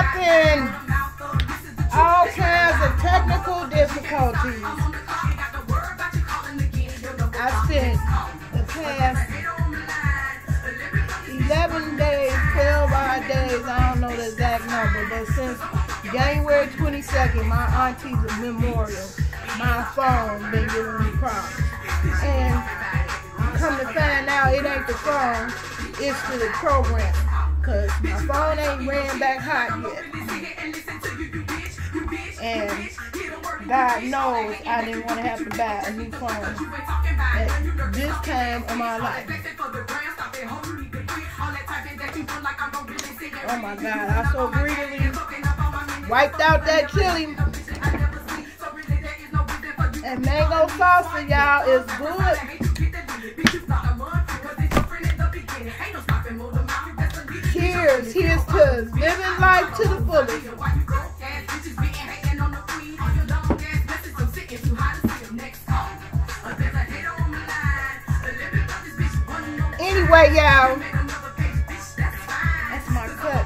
experiencing all kinds of technical difficulties. I spent the past 11 days, 12 odd days, I don't know the exact number, but since January 22nd, my auntie's memorial, my phone been giving me problems. And come to find out, it ain't the phone, it's the program. Cause my phone ain't ran back hot yet. And God knows I didn't want to have to buy a new phone at this time of my life. Oh my God, I so greedily wiped out that chili. And mango salsa, y'all, is good. Cheers. Here's to living life to the fullest. Anyway, y'all, that's my cut.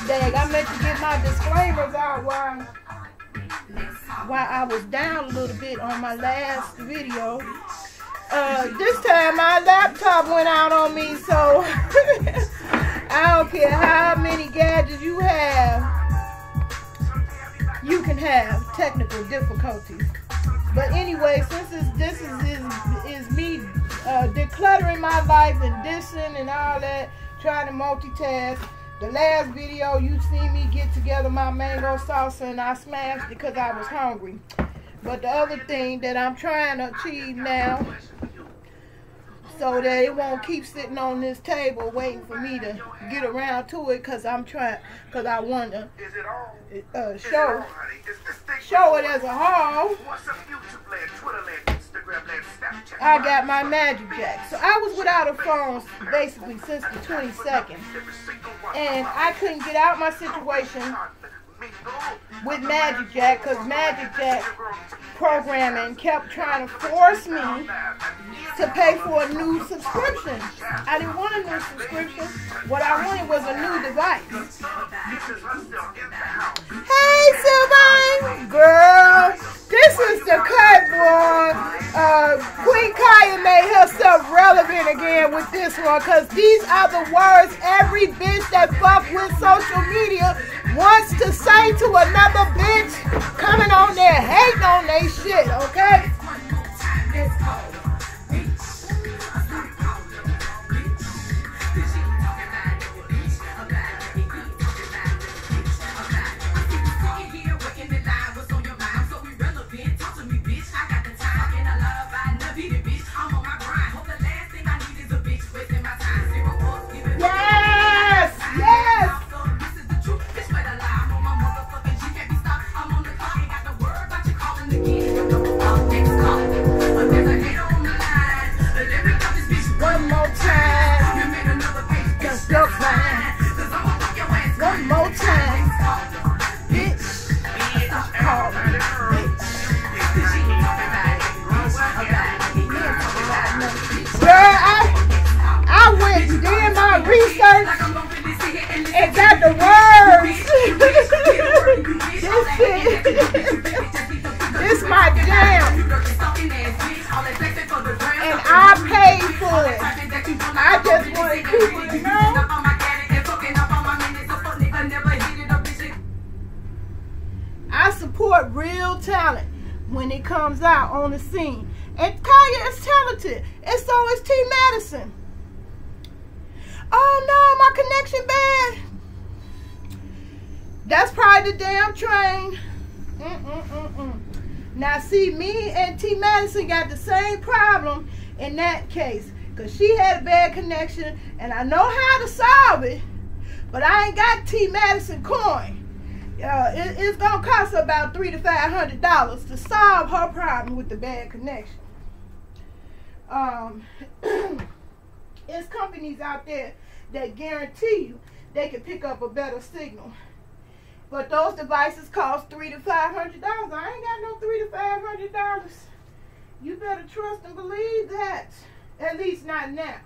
Dang, I meant to get my disclaimers out while I was down a little bit on my last video. This time my laptop went out on me, so I don't care how many gadgets you have, you can have technical difficulties. But anyway, since this is me decluttering my life and dissing and all that, trying to multitask. The last video, you see me get together my mango salsa and I smashed it because I was hungry. But the other thing that I'm trying to achieve now, so that it won't keep sitting on this table waiting for me to get around to it, because I want to show it as a haul. I got my Magic Jack. So I was without a phone basically since the 22nd. And I couldn't get out my situation with Magic Jack because Magic Jack programming kept trying to force me to pay for a new subscription. I didn't want a new subscription. What I wanted was a new device. Hey, Sylvain! Girl, this is the cut, boy. Queen KHIA made herself relevant again with this one because these are the words every bitch that fuck with social media wants to say to another bitch coming on there hating on they shit, okay? And got the words. This my jam. And I paid for it. I just want to keep it, you know? I support real talent when it comes out on the scene. And KHIA is talented. And so is T. Madison. Oh no, my connection bad. That's probably the damn train. Now see, me and T. Madison got the same problem in that case. Because she had a bad connection and I know how to solve it. But I ain't got T. Madison coin. It's going to cost her about $300 to $500 to solve her problem with the bad connection. There's companies out there that guarantee you they can pick up a better signal. But those devices cost $300 to $500. I ain't got no $300 to $500 You better trust and believe that. At least not now.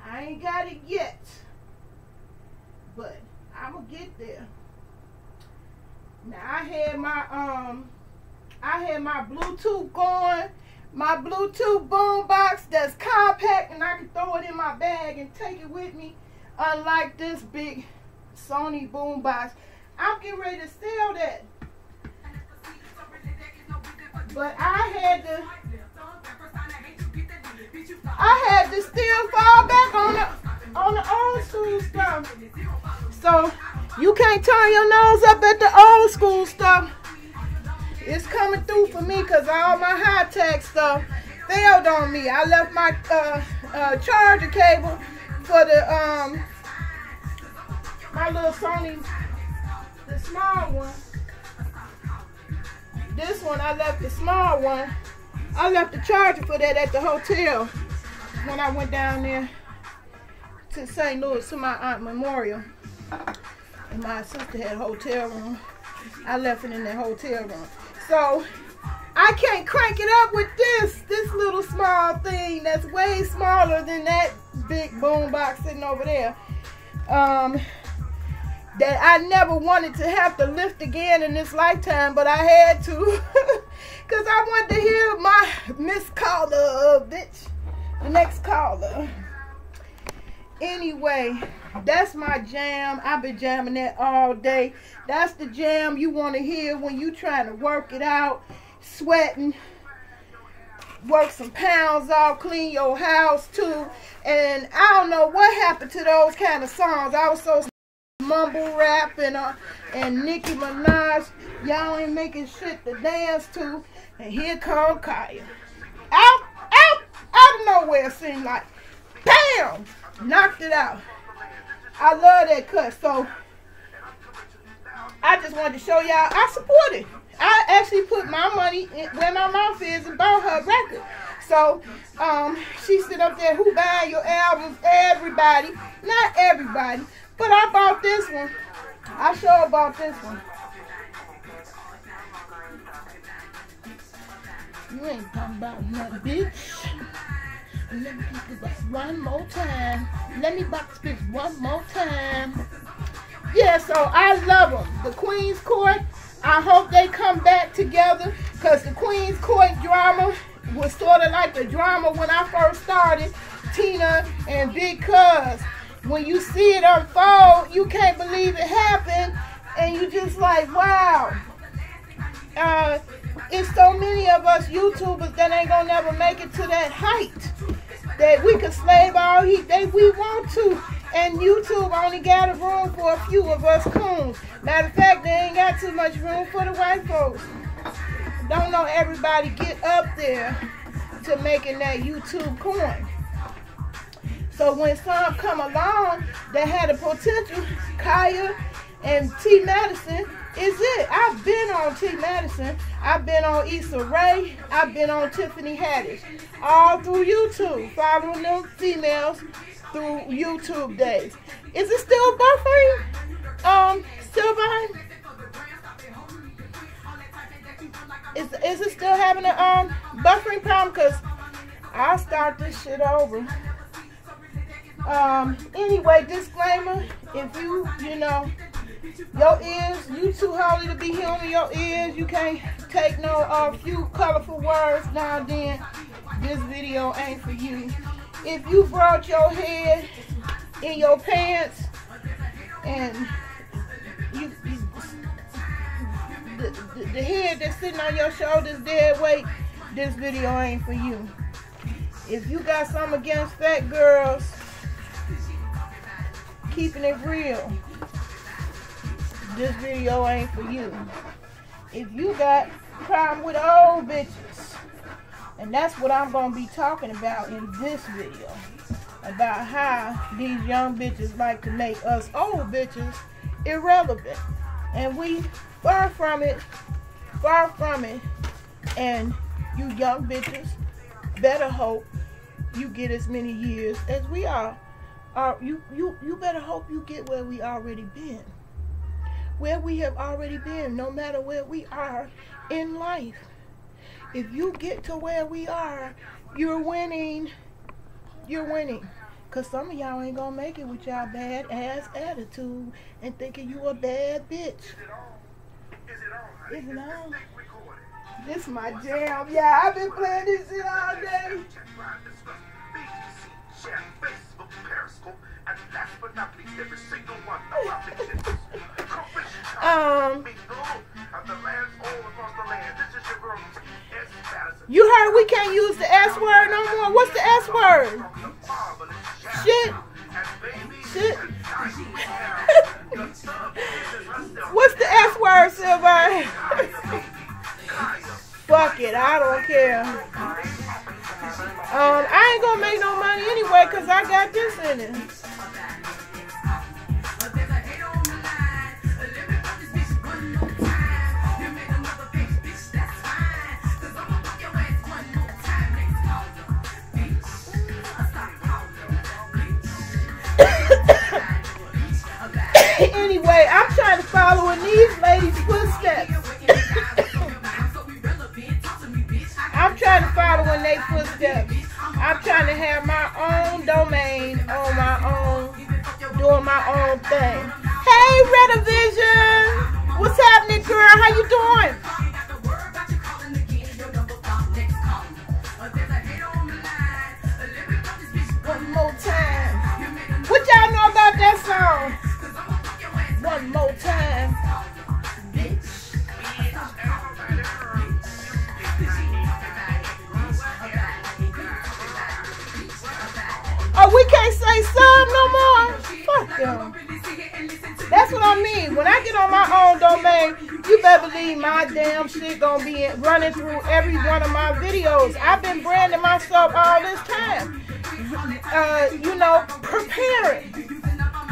I ain't got it yet. But I'm gonna get there. Now I had my Bluetooth going, my Bluetooth boom box that's compact, and I can throw it in my bag and take it with me. Unlike this big Sony boom box, I'm getting ready to sell that. But I had to still fall back on the old school stuff. So you can't turn your nose up at the old school stuff. It's coming through for me because all my high-tech stuff failed on me. I left my charger cable for the my little Sony, the small one. This one, I left the small one. I left the charger for that at the hotel when I went down there to St. Louis to my aunt memorial. And my sister had a hotel room. I left it in that hotel room. So I can't crank it up with this little small thing that's way smaller than that big boom box sitting over there. That I never wanted to have to lift again in this lifetime, but I had to because I wanted to hear my Miss Caller, bitch, the next caller. Anyway, that's my jam. I've been jamming that all day. That's the jam you want to hear when you trying to work it out, sweating, work some pounds off, clean your house too. And I don't know what happened to those kind of songs. I was so mumble rap and Nicki Minaj, y'all ain't making shit to dance to. And here come KHIA, out of nowhere, seemed like, bam, knocked it out. I love that cut. So I just wanted to show y'all I support it. I actually put my money where my mouth is and bought her record. So she sit up there, who buying your albums? Everybody, not everybody. But I bought this one. I sure bought this one. You ain't talking about nothing, bitch. Let me get this one more time. Let me box this one more time. Yeah, so I love them. The Queen's Court, I hope they come back together, because the Queen's Court drama was sort of like the drama when I first started, Tina and Big Cuz. When you see it unfold, you can't believe it happened, and you just like, wow. It's so many of us YouTubers that ain't gonna never make it to that height that we can slave all we want to, and YouTube only got a room for a few of us coons. Matter of fact, they ain't got too much room for the white folks. Don't know everybody get up there to making that YouTube coin. So when some come along that had a potential, KHIA and T. Madison is it. I've been on T. Madison. I've been on Issa Rae. I've been on Tiffany Haddish. All through YouTube. Following them females through YouTube days. Is it still buffering? Still behind? Is it still having a buffering problem? Because I'll start this shit over. Anyway, disclaimer, if you know, your ears, you too holy to be human, your ears, you can't take no few colorful words now and then, this video ain't for you. If you brought your head in your pants and the head that's sitting on your shoulders dead weight, this video ain't for you. If you got something against fat girls, keeping it real, this video ain't for you. If you got problem with old bitches, and that's what I'm going to be talking about in this video, about how these young bitches like to make us old bitches irrelevant. And we far from it, and you young bitches better hope you get as many years as we are. You better hope you get where we already been. Where we have already been, no matter where we are in life. if you get to where we are, you're winning. You're winning. Because some of y'all ain't gonna make it with y'all bad ass attitude and thinking you a bad bitch. Is it on? This is my jam. Yeah, I've been playing this shit all day. You heard we can't use the S word no more. What's the S word? Shit. Shit. What's the S word, Silver? Fuck it, I don't care. I ain't gonna make no money anyway because I got this in it. Anyway, I'm trying to follow in these ladies' footsteps. I'm trying to follow in their footsteps. I'm trying to have my own domain on my own, doing my own thing. Hey, Redivision! What's happening, girl? How you doing? One more time. What y'all know about that song? One more time. Oh, we can't say some no more? Fuck them. That's what I mean. When I get on my own domain, you better believe my damn shit gonna be running through every one of my videos. I've been branding myself all this time. You know, preparing.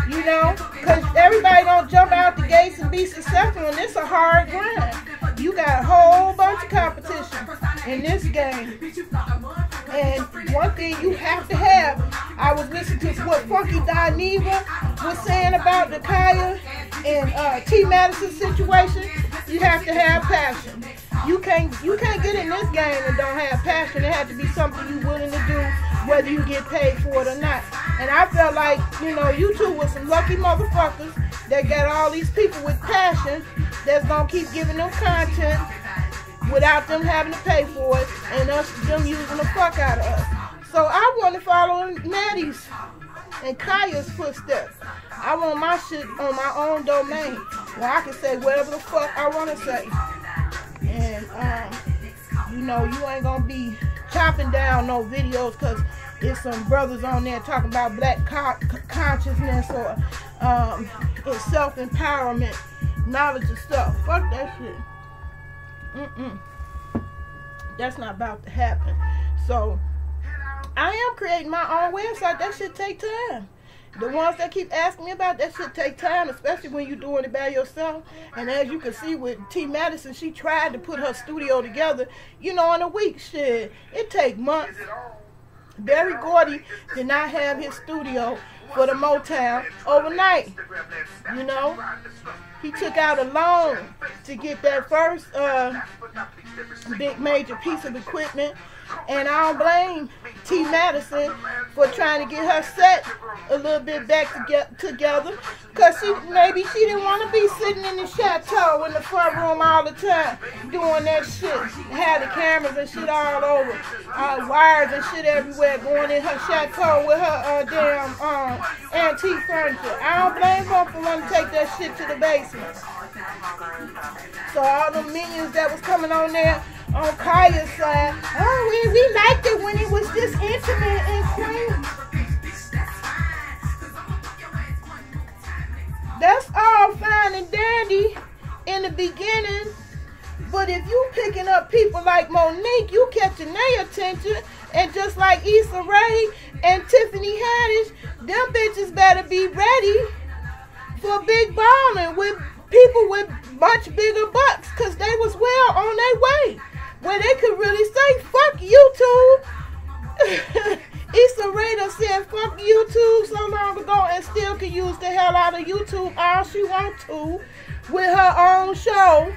You know, because everybody don't jump out the gates and be successful, and it's a hard grind. You got a whole bunch of competition in this game. And one thing you have to have, I was listening to what Funky Dineva was saying about the KHIA and T. Madison situation. You have to have passion. You can't get in this game and don't have passion. It has to be something you're willing to do, whether you get paid for it or not. And I felt like, you know, YouTube was some lucky motherfuckers that got all these people with passion that's gonna keep giving them content without them having to pay for it, and them using the fuck out of us. So I want to follow Maddie's and KHIA's footsteps. I want my shit on my own domain where I can say whatever the fuck I want to say. And, you know, you ain't going to be chopping down no videos because there's some brothers on there talking about black consciousness or self-empowerment, knowledge of stuff. Fuck that shit. That's not about to happen. So I am creating my own website. That shit take time. The ones that keep asking me about that shit take time, especially when you're doing it by yourself. And as you can see with T. Madison, she tried to put her studio together, you know, in a week. Shit, it take months. Barry Gordy did not have his studio for the Motown overnight. You know, he took out a loan to get that first big major piece of equipment. And I don't blame T. Madison for trying to get her set a little bit back together, because maybe she didn't want to be sitting in the chateau in the front room all the time doing that shit. Had the cameras and shit all over, wires and shit everywhere, going in her chateau with her damn antique furniture. I don't blame her for wanting to take that shit to the basement. So all the minions that was coming on there on KHIA's side, oh, we liked it when it was this intimate and clean. That's all fine and dandy in the beginning, but if you picking up people like Monique, you catching their attention, and just like Issa Rae and Tiffany Haddish, them bitches better be ready for big ballin' with people with much bigger bucks, because they was well on their way, where they could really say, fuck YouTube. Issa Rae done said fuck YouTube so long ago and still can use the hell out of YouTube all she want to with her own show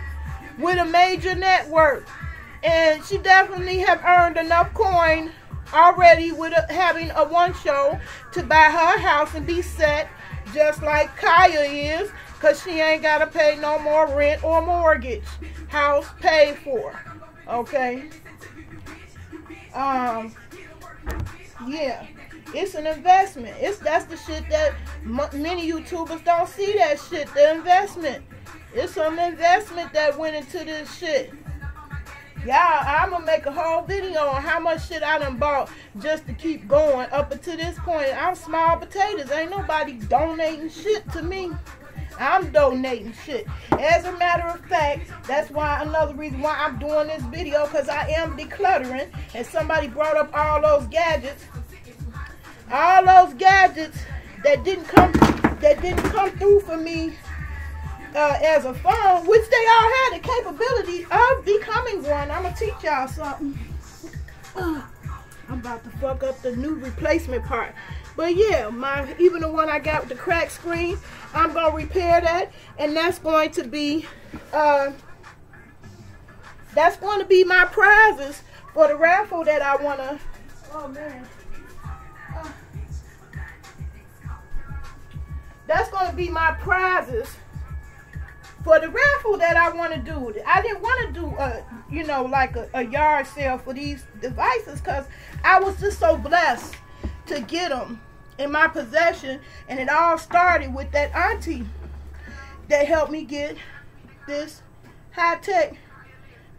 with a major network. And she definitely have earned enough coin already with having a one show to buy her house and be set, just like KHIA is, because she ain't got to pay no more rent or mortgage. House paid for. Okay? Yeah. It's an investment. That's the shit that many YouTubers don't see, that shit, the investment. It's some investment that went into this shit. Y'all, I'm going to make a whole video on how much shit I done bought just to keep going up until this point. I'm small potatoes. Ain't nobody donating shit to me. I'm donating shit. As a matter of fact, that's why another reason why I'm doing this video, because I am decluttering, and somebody brought up all those gadgets. All those gadgets that didn't come through for me as a phone, which they all had the capability of becoming one. I'm gonna teach y'all something. I'm about to fuck up the new replacement part. But yeah, even the one I got with the cracked screen, I'm gonna repair that, and that's going to be my prizes for the raffle that I wanna. Oh man. That's going to be my prizes for the raffle that I want to do. I didn't want to do, like a yard sale for these devices, because I was just so blessed to get them in my possession. And it all started with that auntie that helped me get this high-tech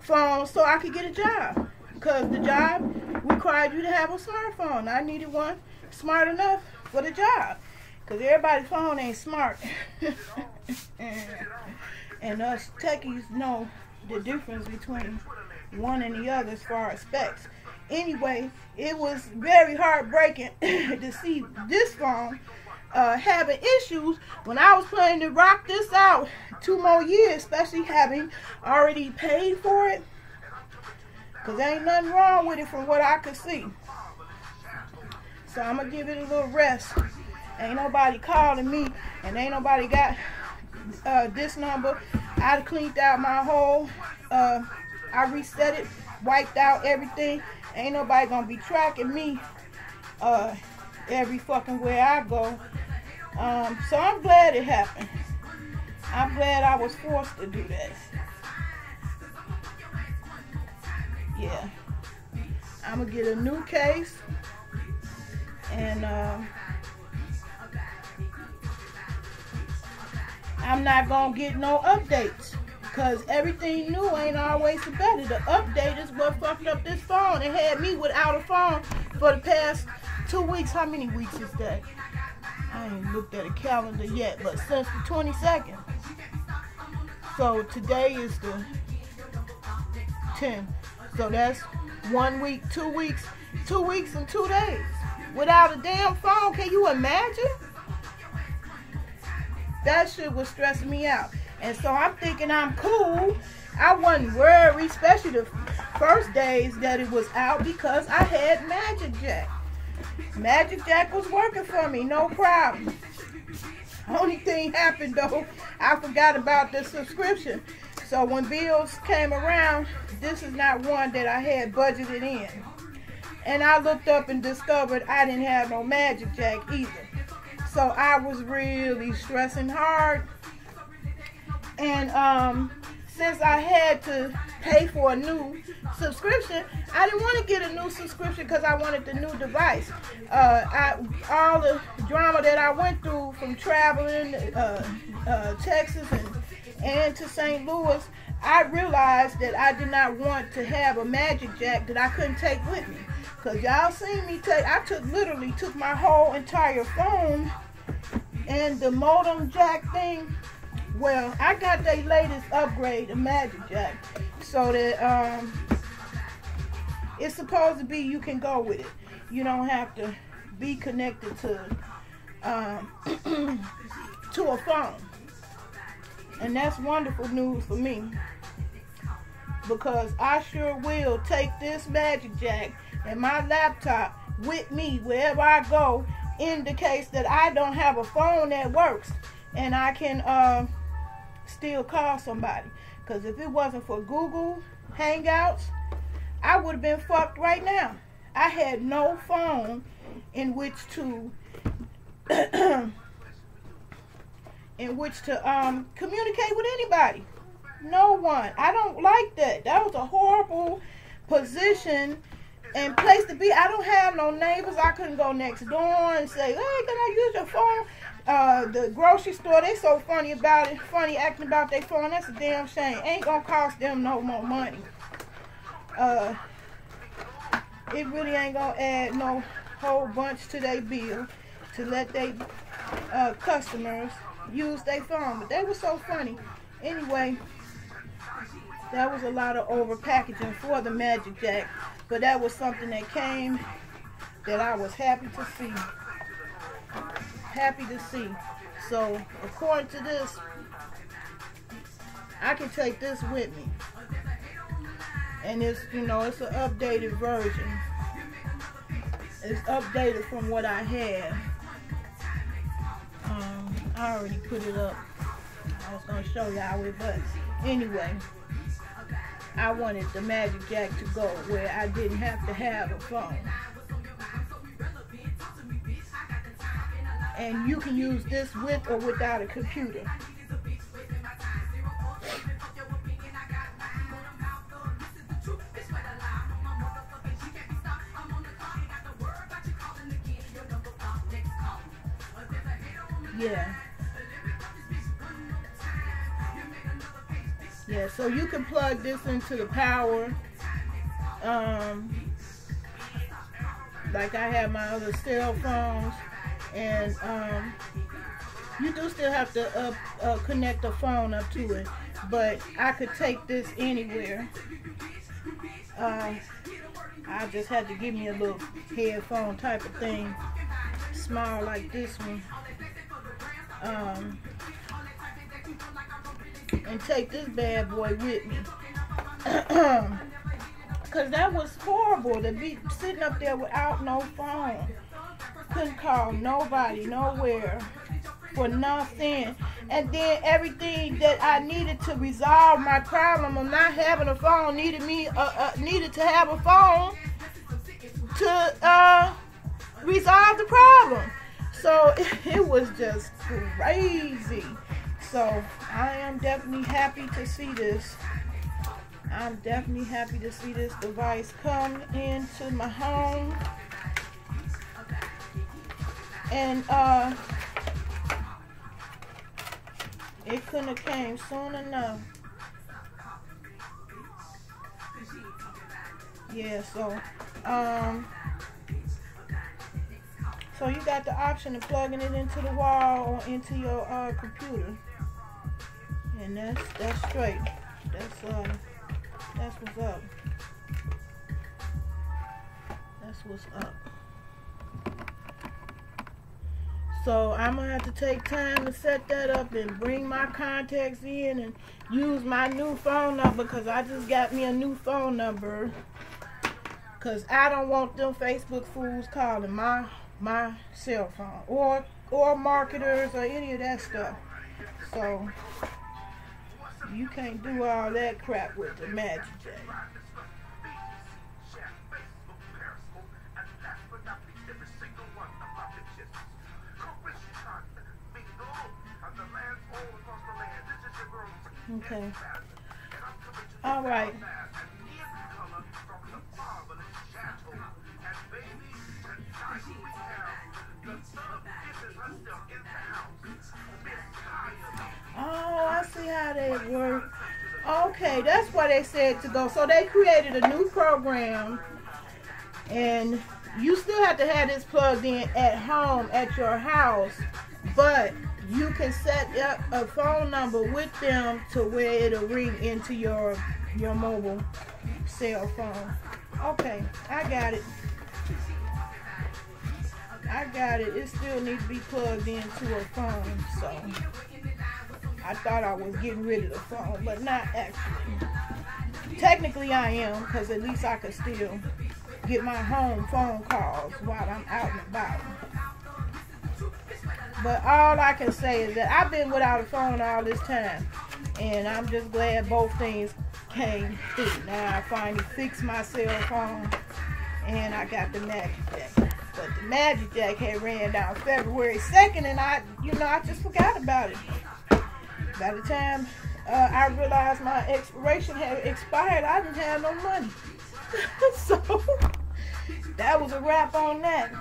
phone so I could get a job. Because the job required you to have a smartphone. I needed one smart enough for the job. Because everybody's phone ain't smart. And us techies know the difference between one and the other as far as specs. Anyway, it was very heartbreaking to see this phone having issues when I was planning to rock this out 2 more years, especially having already paid for it. Because there ain't nothing wrong with it from what I could see. So I'm going to give it a little rest. Ain't nobody calling me, and ain't nobody got this number. I cleaned out my whole, I reset it, wiped out everything. Ain't nobody gonna be tracking me every fucking where I go. So I'm glad it happened. I'm glad I was forced to do that. Yeah. I'm gonna get a new case, and I'm not gonna get no updates, because everything new ain't always the better. The update is what fucked up this phone. It had me without a phone for the past 2 weeks. How many weeks is that? I ain't looked at a calendar yet, but since the 22nd. So today is the 10th. So that's 1 week, 2 weeks, 2 weeks and 2 days without a damn phone. Can you imagine? That shit was stressing me out. And so I'm thinking I'm cool. I wasn't worried, especially the first days that it was out, because I had Magic Jack. Magic Jack was working for me, no problem. Only thing happened though, I forgot about the subscription. So when bills came around, this is not one that I had budgeted in. And I looked up and discovered I didn't have no Magic Jack either. So I was really stressing hard. And since I had to pay for a new subscription, I didn't want to get a new subscription because I wanted the new device. All the drama that I went through from traveling Texas and to St. Louis, I realized that I did not want to have a Magic Jack that I couldn't take with me. Because y'all seen me take, I literally took my whole entire phone and the modem jack thing. Well, I got the latest upgrade, the Magic Jack, so that it's supposed to be you can go with it. You don't have to be connected to to a phone. And that's wonderful news for me, because I sure will take this Magic Jack and my laptop with me wherever I go, in the case that I don't have a phone that works and I can still call somebody. Because if it wasn't for Google Hangouts I would have been fucked right now. I had no phone in which to communicate with anybody. No one. I don't like that. That was a horrible position and place to be. I don't have no neighbors. I couldn't go next door and say, hey, can I use your phone? The grocery store, they so funny about it, funny acting about their phone. That's a damn shame. Ain't gonna cost them no more money. It really ain't gonna add no whole bunch to their bill to let their customers use their phone. But they were so funny. Anyway, that was a lot of over packaging for the Magic Jack, but that was something that came that I was happy to see. Happy to see. So according to this, I can take this with me, and it's, you know, it's an updated version. It's updated from what I had. I already put it up. I was gonna show y'all it, but anyway, I wanted the Magic Jack to go where I didn't have to have a phone. And you can use this with or without a computer. Yeah. Yeah, so you can plug this into the power. Like I have my other cell phones. And you do still have to connect the phone up to it, but I could take this anywhere. I just had to give me a little headphone type of thing, small like this one, and take this bad boy with me. Because that was horrible to be sitting up there without no phone. Couldn't call nobody, nowhere, for nothing. And then everything that I needed to resolve my problem of not having a phone needed to have a phone to resolve the problem. So it was just crazy. So I am definitely happy to see this. I'm definitely happy to see this device come into my home. And it couldn't have came soon enough. Yeah, so you got the option of plugging it into the wall or into your computer, and that's straight. That's what's up. That's what's up. So I'm going to have to take time to set that up and bring my contacts in and use my new phone number, because I just got me a new phone number, because I don't want them Facebook fools calling my cell phone or marketers or any of that stuff. So you can't do all that crap with the Magic Jack. Okay. All right. Oh, I see how they work. Okay, that's why they said to go. So they created a new program, and you still have to have this plugged in at home at your house, but you can set up a phone number with them to where it'll ring into your mobile cell phone. Okay, I got it. It still needs to be plugged into a phone, so I thought I was getting rid of the phone, but not actually. Technically I am, because at least I could still get my home phone calls while I'm out and about. But all I can say is that I've been without a phone all this time, and I'm just glad both things came through. Now I finally fixed my cell phone and I got the Magic Jack. But the Magic Jack had ran down February 2nd and I just forgot about it. By the time I realized my expiration had expired, I didn't have no money. So that was a wrap on that.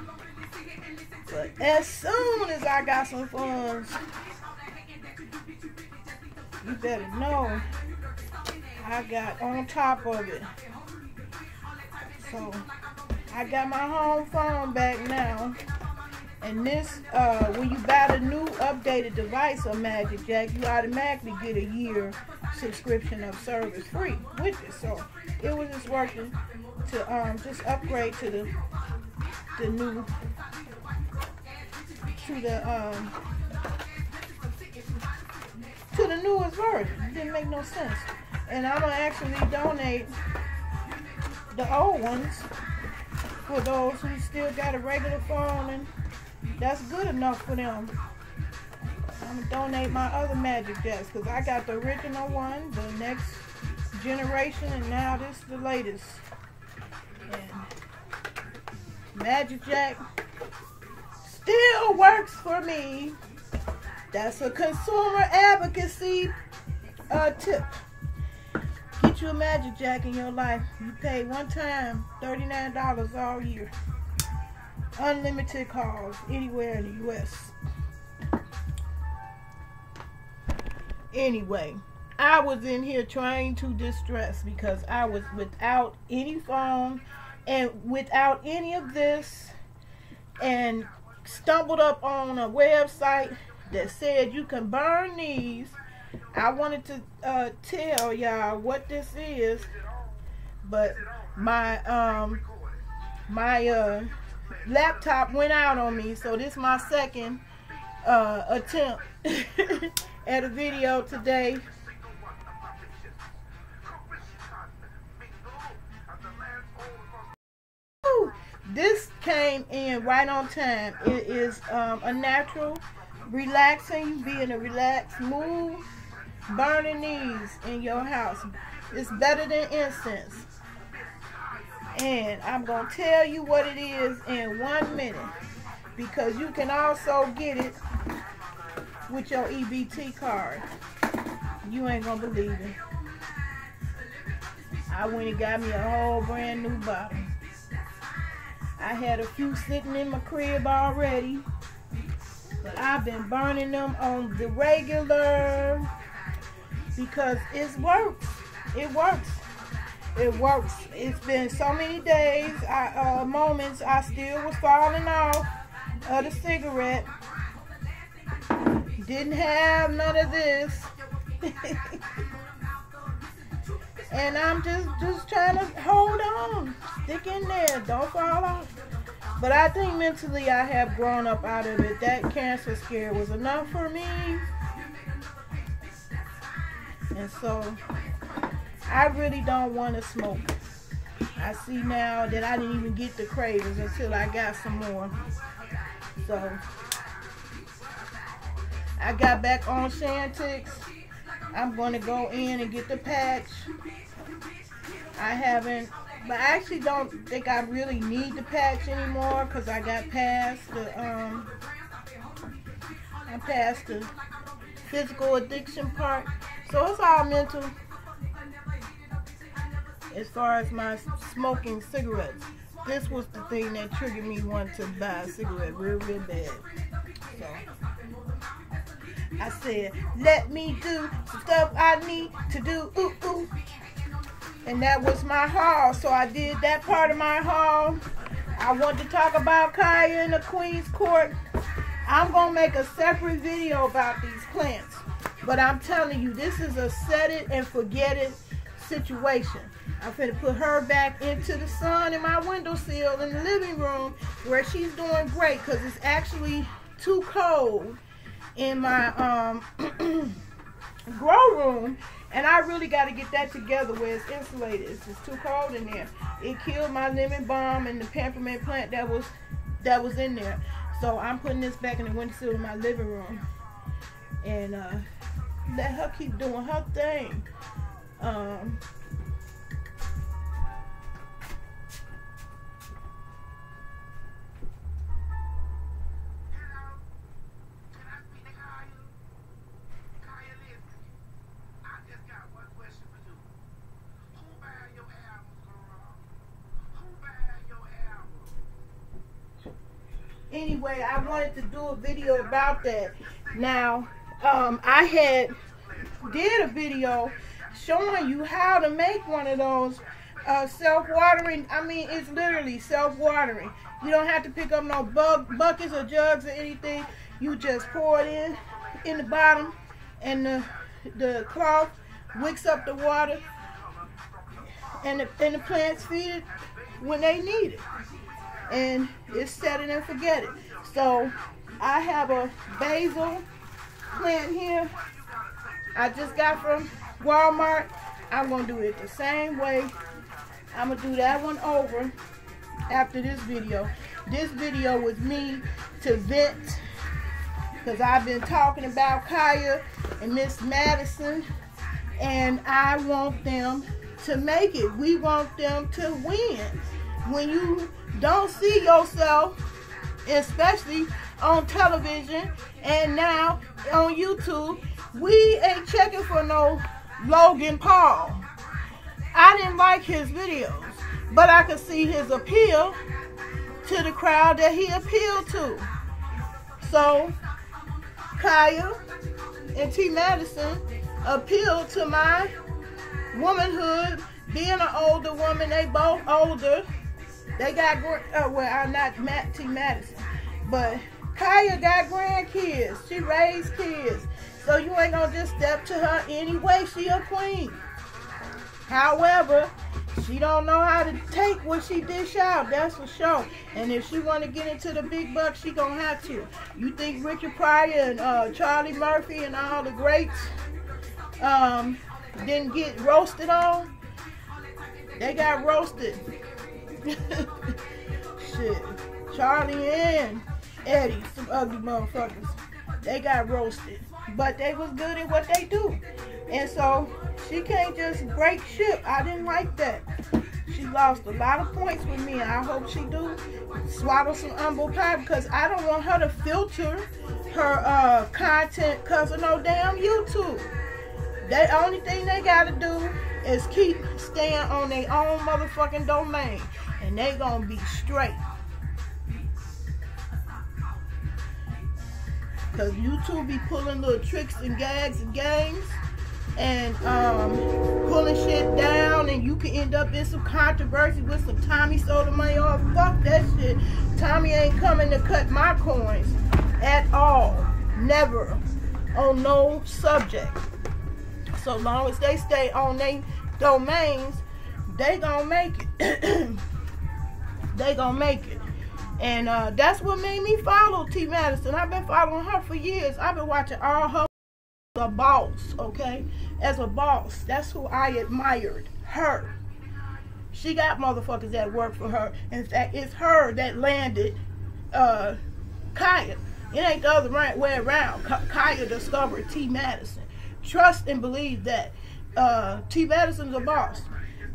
But as soon as I got some funds, you better know I got on top of it. So I got my home phone back now. And this, when you buy the new updated device of Magic Jack, you automatically get a year subscription of service free with it. So it was just working to just upgrade to the new to the newest version. It didn't make no sense. And I'm gonna actually donate the old ones for those who still got a regular phone, and that's good enough for them. I'm gonna donate my other Magic Jacks because I got the original one, the next generation, and now this is the latest. And Magic Jack still works for me. That's a consumer advocacy tip. Get you a Magic Jack in your life. You pay one time $39 all year. Unlimited calls anywhere in the U.S. Anyway, I was in here trying to distress because I was without any phone and without any of this, and stumbled up on a website that said you can burn these. I wanted to tell y'all what this is, but my laptop went out on me, so this is my second attempt at a video today. This came in right on time. It is a natural, relaxing. You be in a relaxed mood, burning these in your house. It's better than incense. And I'm going to tell you what it is in 1 minute, because you can also get it with your EBT card. You ain't going to believe it. I went and got me a whole brand new bottle. I had a few sitting in my crib already, but I've been burning them on the regular because it works. It works. It works. It's been so many days, moments I still was falling off of the cigarette. Didn't have none of this. And I'm just trying to hold on. Stick in there. Don't fall off. But I think mentally I have grown up out of it. That cancer scare was enough for me. And so I really don't want to smoke. I see now that I didn't even get the cravings until I got some more. So I got back on Shantix. I'm going to go in and get the patch. I haven't, but I actually don't think I really need the patch anymore because I got past the physical addiction part. So it's all mental as far as my smoking cigarettes. This was the thing that triggered me wanting to buy a cigarette real bad. So I said, let me do some stuff I need to do. Ooh, ooh. And that was my haul. So I did that part of my haul. I want to talk about KHIA in the Queen's Court. I'm going to make a separate video about these plants. But I'm telling you, this is a set it and forget it situation. I'm finna put her back into the sun in my windowsill in the living room where she's doing great because it's actually too cold in my grow room, and I really got to get that together where it's insulated. It's just too cold in there. It killed my lemon balm and the peppermint plant that was in there. So I'm putting this back in the windowsill in my living room and let her keep doing her thing. Anyway, I wanted to do a video about that. Now, I had did a video showing you how to make one of those self-watering. I mean, it's literally self-watering. You don't have to pick up no buckets or jugs or anything. You just pour it in the bottom, and the cloth wicks up the water, and the plants feed it when they need it. And it's set it and forget it. So I have a basil plant here I just got from Walmart. I'm gonna do it the same way. I'm gonna do that one over after this video. This video was me to vent, because I've been talking about KHIA and Miss Madison, and I want them to make it. We want them to win. When you don't see yourself, especially on television and now on YouTube, we ain't checking for no Logan Paul. I didn't like his videos, but I could see his appeal to the crowd that he appealed to. So KHIA and T. Madison appealed to my womanhood. Being an older woman, they both older. They got, well, not T. Madison, but KHIA got grandkids. She raised kids. So you ain't gonna just step to her anyway. She a queen. However, she don't know how to take what she dish out, that's for sure. And if she want to get into the big bucks, she gonna have to. You think Richard Pryor and Charlie Murphy and all the greats didn't get roasted on? They got roasted. Shit. Charlie and Eddie, some ugly motherfuckers. They got roasted. But they was good at what they do. And so she can't just break ship. I didn't like that. She lost a lot of points with me, and I hope she do swallow some humble pie, because I don't want her to filter her content because of no damn YouTube. The only thing they gotta do is keep staying on their own motherfucking domain, and they gonna be straight. Because YouTube be pulling little tricks and gags and games and pulling shit down, and you can end up in some controversy with some Tommy sold the money off. Fuck that shit. Tommy ain't coming to cut my coins at all. Never. On no subject. So long as they stay on their domains, they gonna make it. They gonna make it. And that's what made me follow T. Madison. I've been following her for years. I've been watching all her as a boss, okay? As a boss. That's who I admired. Her. She got motherfuckers that work for her. In fact, it's her that landed KHIA. It ain't the other way around. KHIA discovered T. Madison. Trust and believe that. T. Madison's a boss.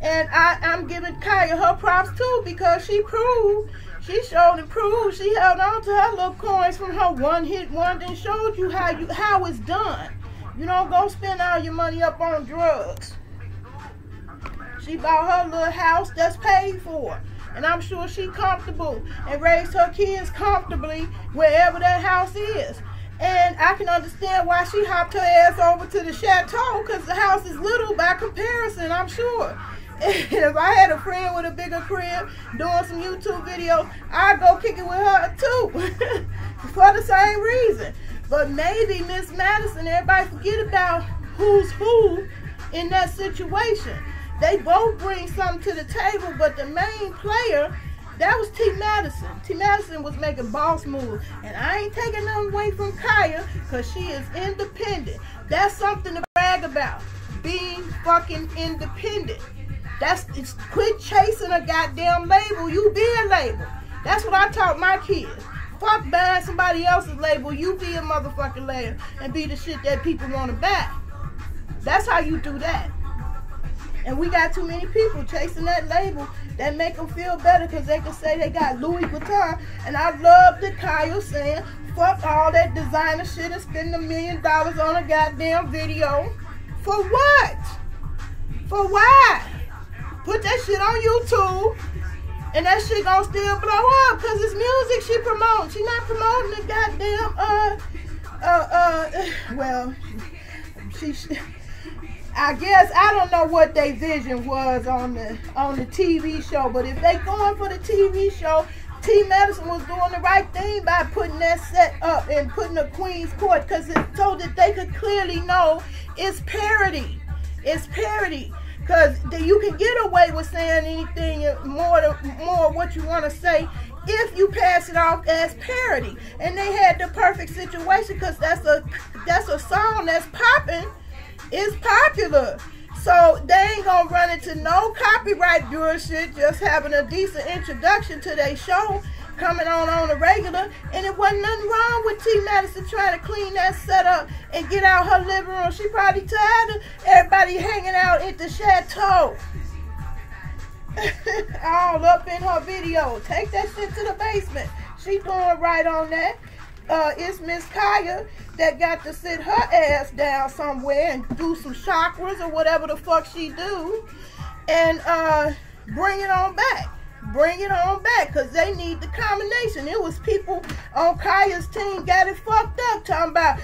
And I'm giving KHIA her props too, because she showed and proved she held on to her little coins from her one-hit wonder and showed you how it's done. You don't go spend all your money up on drugs. She bought her little house that's paid for, and I'm sure she comfortable and raised her kids comfortably wherever that house is. And I can understand why she hopped her ass over to the chateau, because the house is little by comparison, I'm sure. If I had a friend with a bigger crib doing some YouTube videos, I'd go kick it with her too. For the same reason. But maybe Miss Madison, everybody forget about who's who in that situation. They both bring something to the table, but the main player, that was T. Madison. T. Madison was making boss moves. And I ain't taking nothing away from KHIA, because she is independent. That's something to brag about. Being fucking independent. It's quit chasing a goddamn label. You be a label. That's what I taught my kids. Fuck buying somebody else's label. You be a motherfucking label and be the shit that people want to buy. That's how you do that. And we got too many people chasing that label that make them feel better because they can say they got Louis Vuitton. And I love the KHIA saying, fuck all that designer shit and spend $1 million on a goddamn video. For what? For why? Put that shit on YouTube and that shit gonna still blow up because it's music she promoting. She not promoting the goddamn, well, she I guess, I don't know what their vision was on the TV show, but if they going for the TV show, T Medicine was doing the right thing by putting that set up and putting a Queen's Court, because it so that they could clearly know it's parody. It's parody. Because you can get away with saying anything more what you want to say if you pass it off as parody. And they had the perfect situation because that's a song that's popping. It's popular. So they ain't gonna run into no copyright bullshit, just having a decent introduction to their show, coming on a regular. And it wasn't nothing wrong with T Madison trying to clean that set up and get out her living room. She probably tired of everybody hanging out at the chateau. All up in her video. Take that shit to the basement. She doing right on that. It's Miss KHIA that got to sit her ass down somewhere and do some chakras or whatever the fuck she do, and bring it on back. Bring it on back, because they need the combination. It was people on KHIA's team got it fucked up talking about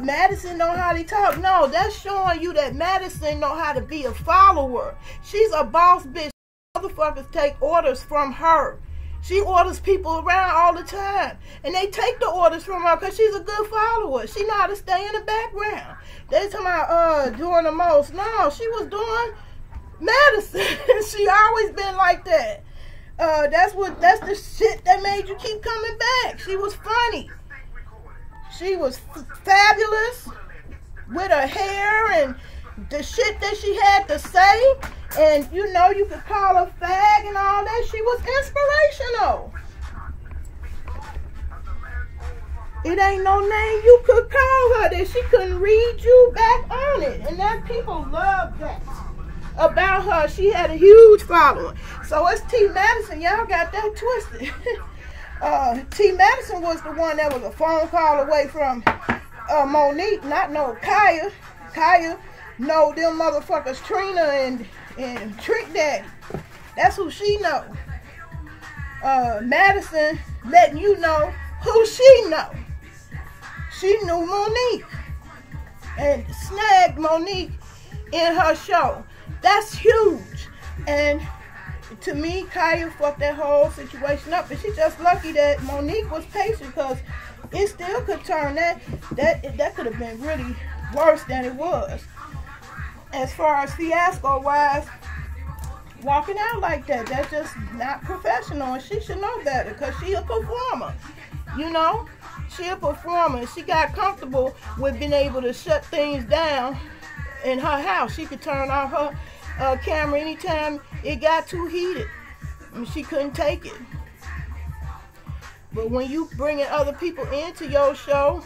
Madison know how to talk. No, that's showing you that Madison know how to be a follower. She's a boss bitch. Motherfuckers take orders from her. She orders people around all the time, and they take the orders from her because she's a good follower. She know how to stay in the background. They talking about doing the most. No, she was doing Madison. She always been like that. That's the shit that made you keep coming back. She was funny. She was fabulous with her hair and the shit that she had to say. And you know, you could call her fag and all that. She was inspirational. It ain't no name you could call her that she couldn't read you back on it. And that people love that about her. She had a huge following. So it's T Madison. Y'all got that twisted. T Madison was the one that was a phone call away from Monique, not no KHIA. KHIA know them motherfuckers Trina and Trick Daddy. That's who she know. Madison letting you know who she know. She knew Monique and snagged Monique in her show. That's huge. And to me, KHIA fucked that whole situation up. And she's just lucky that Monique was patient, because it still could turn that could have been really worse than it was. As far as fiasco wise, walking out like that, that's just not professional, and she should know better, because she a performer. You know, she a performer. She got comfortable with being able to shut things down in her house. She could turn off her camera anytime it got too heated. I mean, she couldn't take it. But when you bringing other people into your show,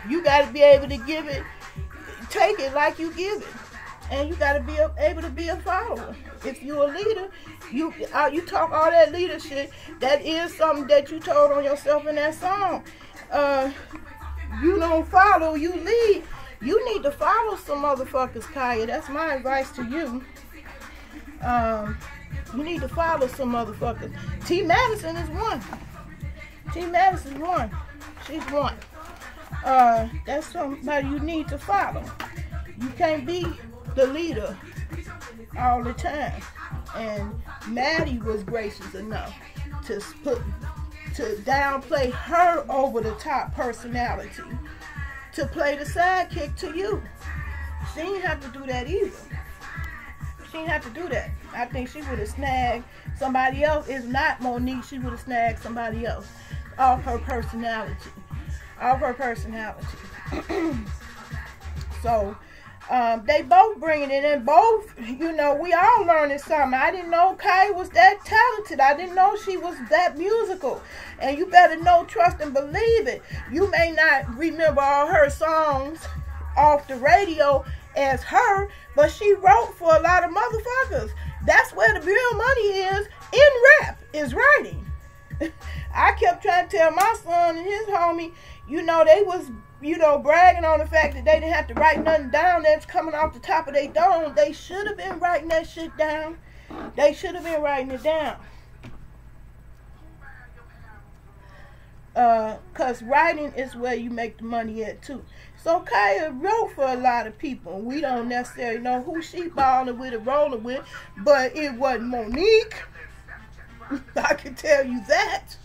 you got to be able to take it like you give it, and you got to be able to be a follower. If you're a leader, you talk all that leadership. That is something that you told on yourself in that song. You don't follow, you lead. You need to follow some motherfuckers, KHIA. That's my advice to you. You need to follow some motherfuckers. T Madison is one. T Madison is one. She's one. That's somebody you need to follow. You can't be the leader all the time. And Maddie was gracious enough to downplay her over the top personality, to play the sidekick to you. She didn't have to do that either. She didn't have to do that. I think she would have snagged somebody else. If not Monique, she would have snagged somebody else off her personality. Of her personality. So they both bringing it in. Both, you know, we all learning something. I didn't know KHIA was that talented. I didn't know she was that musical. And you better know, trust, and believe it. You may not remember all her songs off the radio as her, but she wrote for a lot of motherfuckers. That's where the real money is, in rap, is writing. I kept trying to tell my son and his homie, you know, they was, you know, bragging on the fact that they didn't have to write nothing down that's coming off the top of their dome. They should have been writing that shit down. They should have been writing it down. Because writing is where you make the money at, too. So KHIA wrote for a lot of people. We don't necessarily know who she balling with or rolling with, but it wasn't Monique. I can tell you that.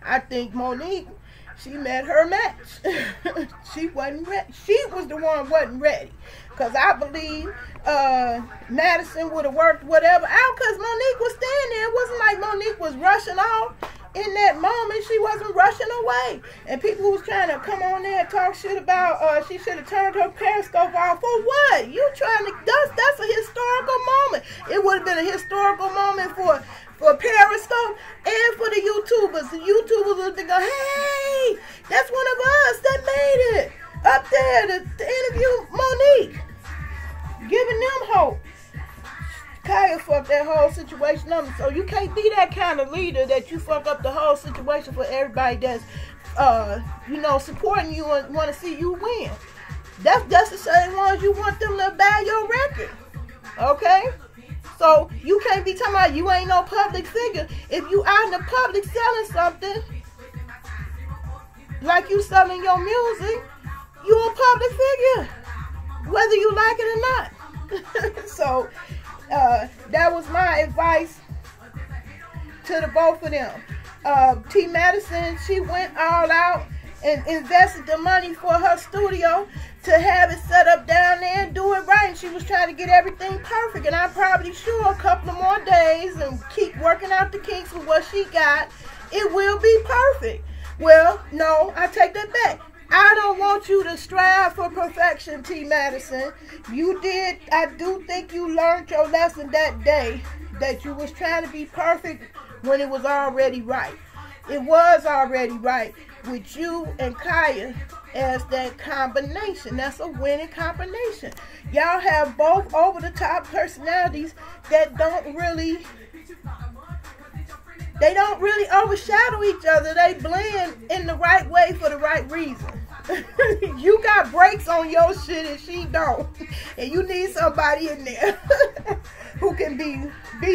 I think Monique, she met her match. She wasn't ready. She was the one wasn't ready. Because I believe Madison would have worked whatever out, because Monique was standing there. It wasn't like Monique was rushing off. In that moment, she wasn't rushing away. And people was trying to come on there and talk shit about she should have turned her Periscope off. For what? You trying to, that's a historical moment. It would have been a historical moment for Periscope and for the YouTubers. The YouTubers would be going, hey, that's one of us that made it up there to interview Monique. Giving them hope. KHIA fucked that whole situation up. So you can't be that kind of leader that you fuck up the whole situation for everybody that's, you know, supporting you and want to see you win. That's the same ones you want them to buy your record. Okay? So you can't be talking about you ain't no public figure. If you out in the public selling something, like you selling your music, you a public figure, whether you like it or not. So that was my advice to the both of them. T. Madison, she went all out and invested the money for her studio to have it set up down there and do it right. And she was trying to get everything perfect. And I'm probably sure a couple of more days and keep working out the kinks with what she got, it will be perfect. Well, no, I take that back. I don't want you to strive for perfection, T. Madison. You did, I do think you learned your lesson that day, that you was trying to be perfect when it was already right. It was already right with you and KHIA as that combination. That's a winning combination. Y'all have both over-the-top personalities that don't really overshadow each other. They blend in the right way for the right reason. You got brakes on your shit and she don't. And you need somebody in there who can be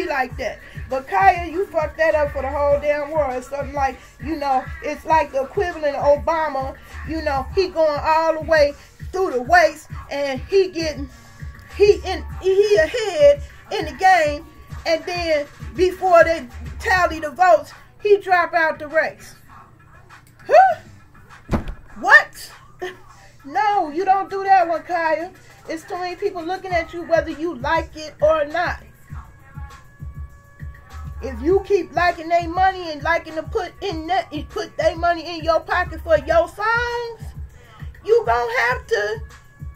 like that. But KHIA, you fucked that up for the whole damn world. It's something like, you know, it's like the equivalent of Obama. You know, he going all the way through the waist and he ahead in the game, and then before they tally the votes, he drop out the race. Huh? What? No, you don't do that one, KHIA. It's too many people looking at you whether you like it or not. If you keep liking their money and liking to put their money in your pocket for your songs, you gonna have to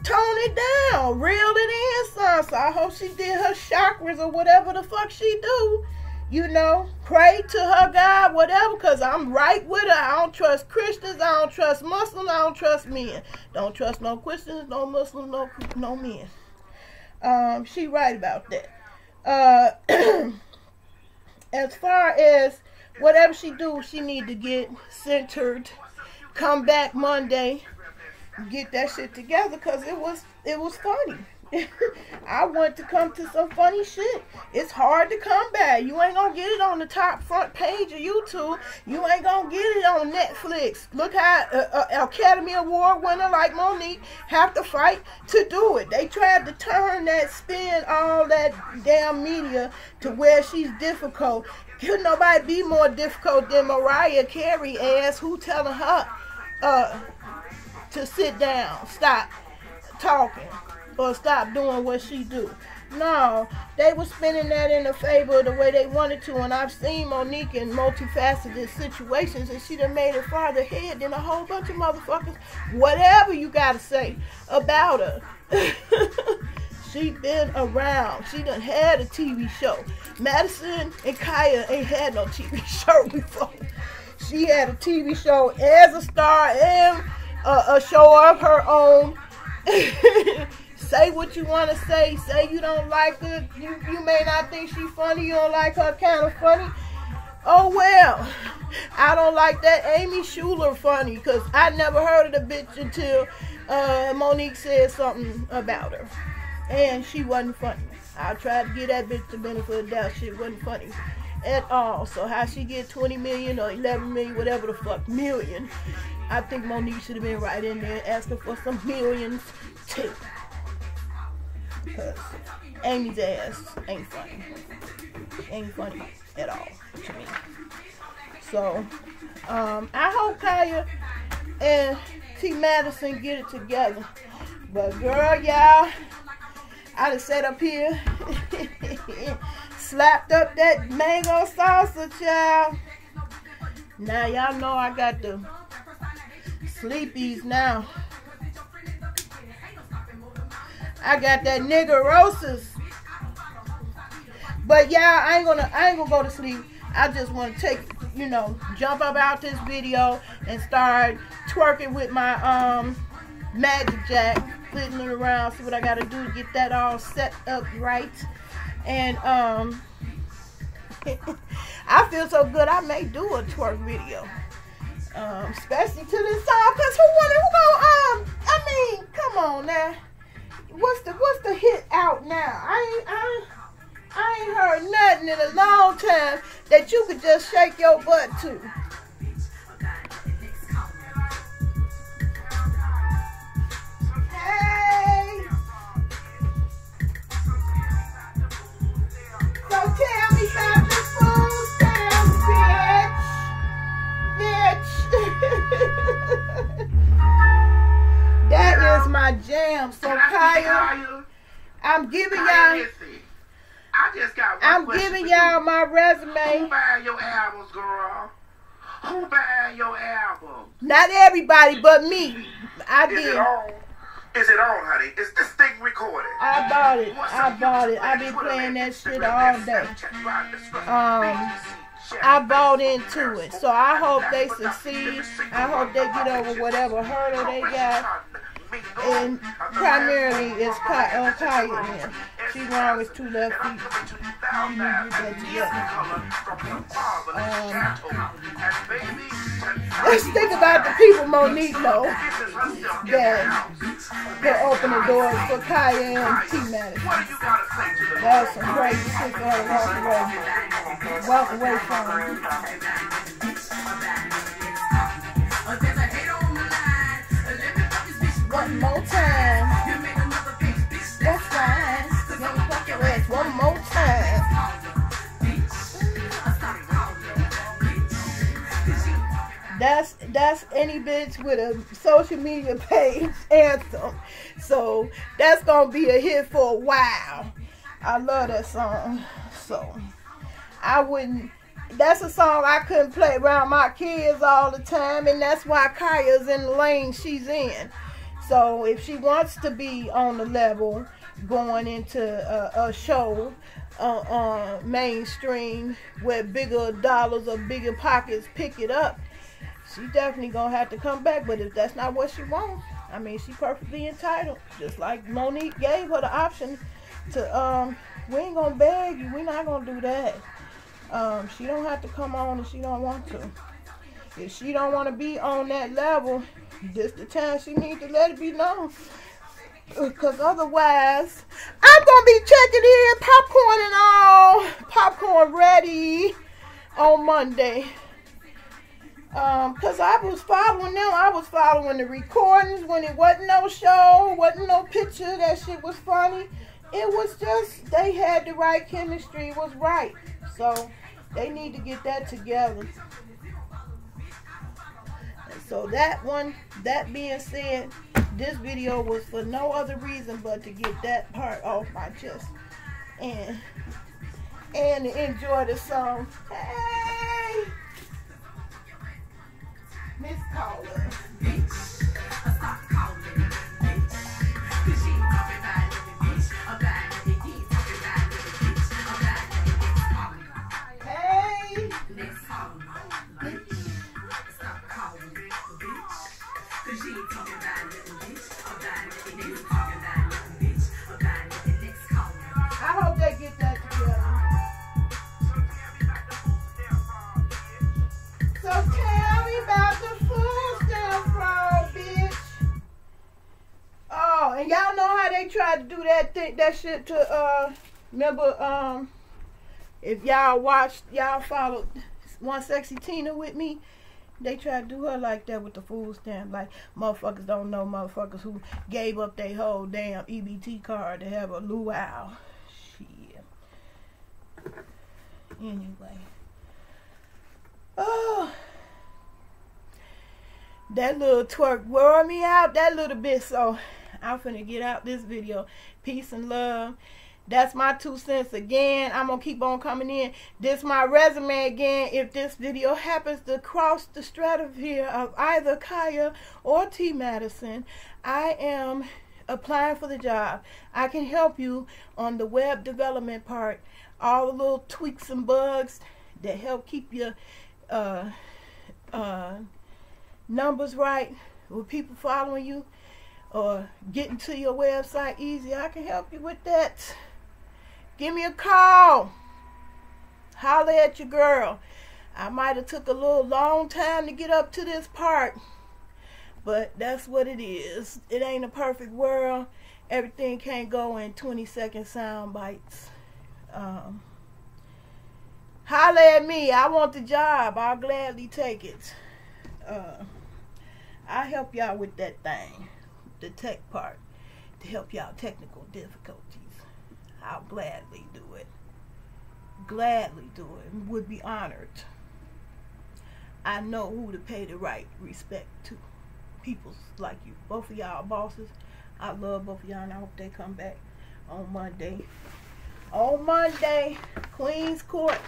tone it down, reel it in some. So I hope she did her chakras or whatever the fuck she do. You know, pray to her God, whatever, because I'm right with her. I don't trust Christians. I don't trust Muslims. I don't trust men. Don't trust no Christians, no Muslims, no men. She right about that. As far as whatever she do, she need to get centered, come back Monday, get that shit together, because it was funny. I want to come to some funny shit. It's hard to come back. You ain't gonna get it on the top front page of YouTube. You ain't gonna get it on Netflix. Look how Academy Award winner like Monique have to fight to do it. They tried to turn that, spin all that damn media to where she's difficult. Could nobody be more difficult than Mariah Carey ass, who telling her to sit down, stop talking, or stop doing what she do. No, they were spinning that in the favor of the way they wanted to, and I've seen Monique in multifaceted situations, and she done made it farther ahead than a whole bunch of motherfuckers. Whatever you gotta say about her. She been around. She done had a TV show. Madison and KHIA ain't had no TV show before. She had a TV show as a star and a show of her own. Say what you want to say. Say you don't like her. You may not think she's funny. You don't like her kind of funny. Oh well. I don't like that Amy Schuler funny, because I never heard of the bitch until Monique said something about her. And she wasn't funny. I tried to give that bitch the benefit of the doubt. Shit wasn't funny at all. So how she get 20 million or 11 million, whatever the fuck, million, I think Monique should have been right in there asking for some millions too. Because Amy's ass ain't funny. Ain't funny at all to me. So, I hope KHIA and T. Madison get it together. But girl, y'all, I done sat up here, slapped up that mango salsa, child. Now y'all know I got the sleepies now. I got that nigga roses. But y'all, I ain't gonna go to sleep. I just want to take, jump up out this video and start twerking with my magic jack, flipping it around, see what I gotta do to get that all set up right. And I feel so good I may do a twerk video. Especially to this song, cause come on now. What's the hit out now? I ain't heard nothing in a long time that you could just shake your butt to. Hey! So tell me about the food stamps, bitch. That is my jam. So KHIA, I'm giving y'all. I'm giving y'all my resume. Who buying your albums, girl? Who buying your albums? Not everybody, but me. I did. Is it on? Is it on, honey? Is this thing recorded? I bought it. I've been playing that shit all day. I bought into it. So I hope they succeed. I hope they get over whatever hurdle they got. And primarily it's KHIA now. She's wrong with 2 left feet. You need to get that together. Let's think about the people Monique knows that will open the doors for KHIA and T. Madison. That was some crazy shit for her to walk away from. One more time. That's fine. One more time. That's any bitch with a social media page anthem. So that's gonna be a hit for a while. I love that song. So I wouldn't. That's a song I couldn't play around my kids all the time, and that's why KHIA's in the lane she's in. So if she wants to be on the level going into a show mainstream where bigger dollars or bigger pockets pick it up, she definitely gonna have to come back. But if that's not what she wants, I mean, she's perfectly entitled. Just like Monique gave her the option to, we ain't gonna beg you, we're not gonna do that. She don't have to come on if she don't want to. If she don't want to be on that level, this the time she needs to let it be known. Because otherwise, I'm going to be checking in, popcorn and all, popcorn ready on Monday. Because I was following them. I was following the recordings when it wasn't no show, wasn't no picture. That shit was funny. It was just, they had the right chemistry. It was right. So, they need to get that together. So that being said, this video was for no other reason but to get that part off my chest and enjoy the song. Hey, Miss Caller. And y'all know how they tried to do that shit to, remember, if y'all watched, y'all followed One Sexy Tina with me, they tried to do her like that with the food stamp. Like, motherfuckers don't know motherfuckers who gave up their whole damn EBT card to have a luau. Shit. Anyway. Oh. That little twerk wore me out that little bit, so I'm finna get out this video. Peace and love. That's my 2 cents again. I'm gonna keep on coming in. This my resume again. If this video happens to cross the stratosphere of either KHIA or T. Madison, I am applying for the job. I can help you on the web development part. All the little tweaks and bugs that help keep your numbers right with people following you or getting to your website easy. I can help you with that. Give me a call. Holler at your girl. I might have took a little long time to get up to this part, but that's what it is. It ain't a perfect world. Everything can't go in 20-second sound bites. Holler at me. I want the job. I'll gladly take it. I help y'all with that thing, the tech part, to help y'all technical difficulties. I'll gladly do it. Gladly do it. Would be honored. I know who to pay the right respect to. People like you. Both of y'all bosses. I love both of y'all, and I hope they come back on Monday. On Monday, Queen's Court.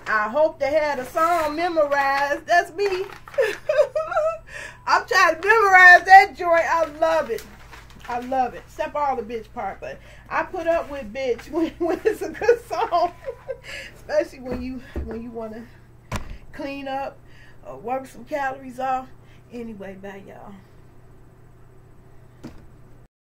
I hope they had a song memorized. That's me. I'm trying to memorize that joint. I love it. I love it. Except all the bitch part, but I put up with bitch when it's a good song. Especially when you want to clean up or work some calories off. Anyway, bye y'all.